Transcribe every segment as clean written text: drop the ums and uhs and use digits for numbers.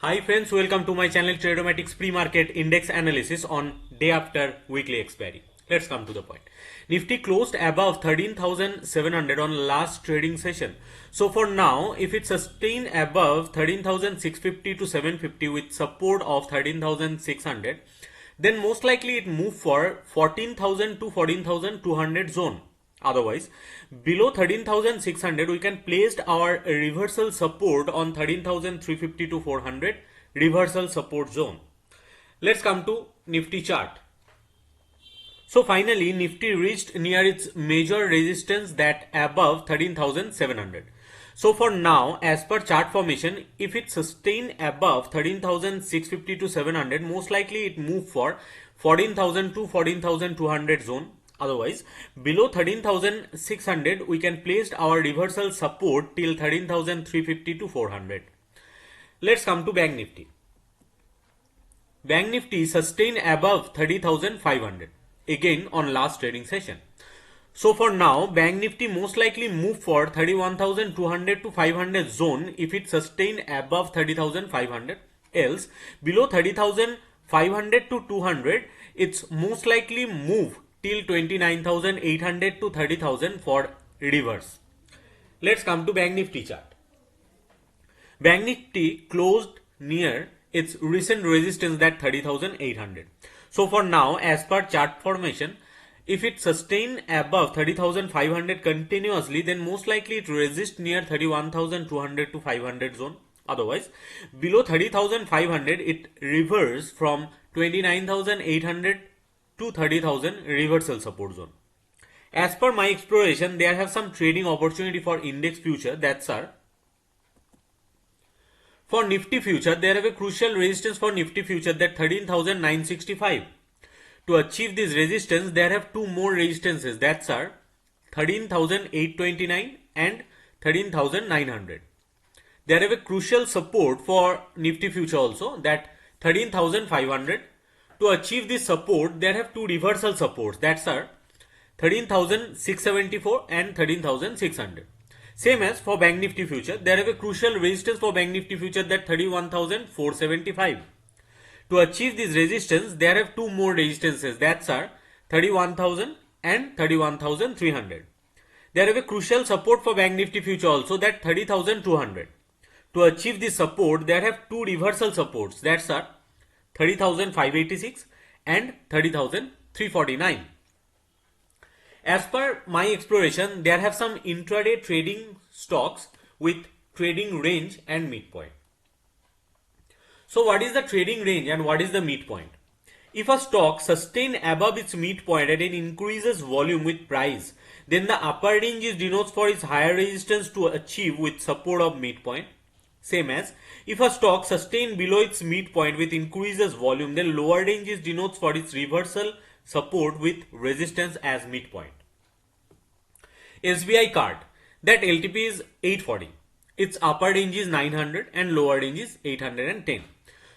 Hi friends, welcome to my channel Tradomatics pre-market index analysis on day after weekly expiry. Let's come to the point. Nifty closed above 13,700 on last trading session. So for now, if it sustains above 13,650 to 750 with support of 13,600, then most likely it move for 14,000 to 14,200 zone. Otherwise, below 13,600 we can place our reversal support on 13,350 to 400 reversal support zone. Let's come to Nifty chart. So finally Nifty reached near its major resistance that above 13,700. So for now, as per chart formation, if it sustain above 13,650 to 700, most likely it move for 14,000 to 14,200 zone. Otherwise, below 13,600 we can place our reversal support till 13,350 to 400. Let's come to Bank Nifty. Bank Nifty sustained above 30,500 again on last trading session. So for now, Bank Nifty most likely move for 31,200 to 500 zone if it sustain above 30,500. Else, below 30,500 to 200, it's most likely move till 29,800 to 30,000 for reverse. Let's come to Bank Nifty chart. Bank Nifty closed near its recent resistance that 30,800. So for now, as per chart formation, if it sustain above 30,500 continuously, then most likely it resist near 31,200 to 500 zone. Otherwise, below 30,500 it reverse from 29,800 to 30,000 reversal support zone. As per my exploration, there have some trading opportunity for index future. That's our for Nifty future, there have a crucial resistance for Nifty future that 13,965. To achieve this resistance, there have two more resistances. That's our 13,829 and 13,900. There have a crucial support for Nifty future also, that 13,500. To achieve this support, there have two reversal supports. That's our 13,674 and 13,600. Same as for Bank Nifty future, there have a crucial resistance for Bank Nifty future that 31,475. To achieve this resistance, there have two more resistances. That's our 31,000 and 31,300. There have a crucial support for Bank Nifty future also, that 30,200. To achieve this support, there have two reversal supports. That's our 30,586 and 30,349. As per my exploration, there have some intraday trading stocks with trading range and midpoint. So what is the trading range and what is the midpoint? If a stock sustain above its midpoint and it increases volume with price, then the upper range is denotes for its higher resistance to achieve with support of midpoint. Same as if a stock sustain below its midpoint with increases volume, then lower range is denotes for its reversal support with resistance as midpoint. SBI card, that LTP is 840. Its upper range is 900 and lower range is 810.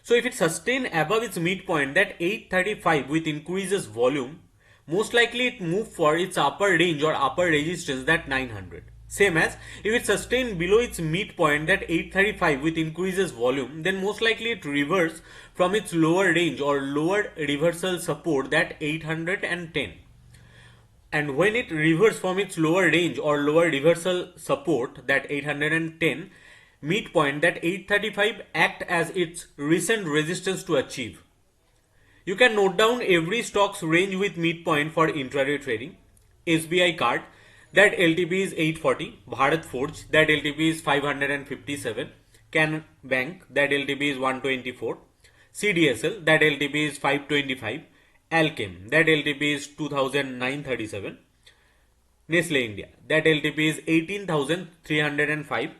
So if it sustain above its midpoint, that 835 with increases volume, most likely it move for its upper range or upper resistance, that 900. Same as if it sustain below its midpoint, that 835 with increases volume, then most likely it reverse from its lower range or lower reversal support, that 810. And when it reverses from its lower range or lower reversal support, that 810, midpoint, that 835 act as its recent resistance to achieve. You can note down every stock's range with midpoint for intraday trading. SBI card, that LTP is 840. Bharat Forge, that LTP is 557. Can Bank, that LTP is 124. CDSL, that LTP is 525. Alchem, that LTP is 2,937. Nestle India, that LTP is 18,305.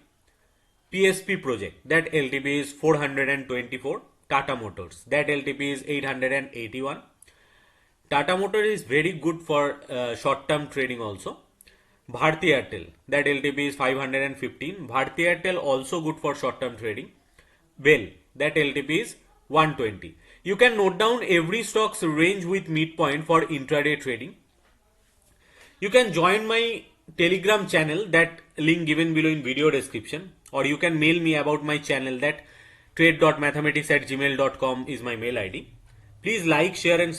PSP Project, that LTP is 424. Tata Motors, that LTP is 881. Tata Motor is very good for short-term trading also. Bharti Airtel, that LTP is 515. Bharti Airtel also good for short-term trading. Bell, that LTP is 120. You can note down every stock's range with midpoint for intraday trading. You can join my Telegram channel, that link given below in video description, or you can mail me about my channel, that trade.mathematics@gmail.com is my mail ID. Please like, share and